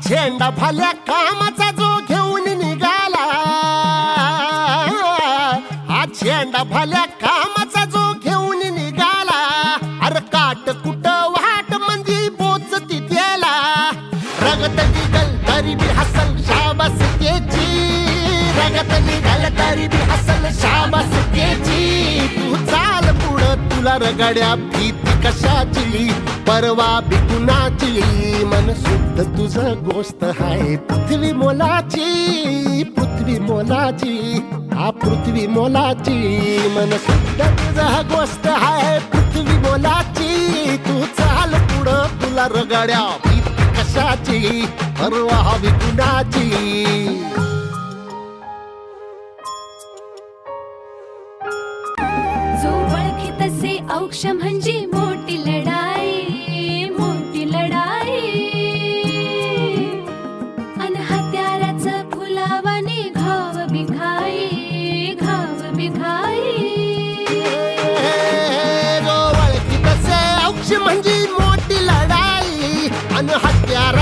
झेंडा भाल्या कामाचा जो घेऊन निघाला, हा झेंडा भाल्या कामाचा जो घेऊन निघाला, अरे काट कुट वाट मंदी पोचती त्याला, रगत निघल तरी बी हसल शाबास त्याची, रगत निघल तरी बी हसल शाबास त्याची. तू चाल पुढं तुला रगड्या भीती कशाची, परवा बी कुणाची, मन शुद्ध तुझं गोष्ट हाय पृथ्वी मोलाची, पृथ्वी मोलाची, हा पृथ्वी मोलाची, मन शुद्ध तुझं गोष्ट हाय पृथ्वी मोलाची. तू चाल पुढं तुला रगड्या भीती कशाची, परवा बी कुणाची. जो ओळखी तसे औक्ष म्हणजे मोठी लढाई, मोठी लढाई. अन हत्याराचं फुलावाने घाव बिघाई, घाव बिघाई. जो ओळखी तसे औक्ष म्हणजे मोठी लढाई, अन हत्यार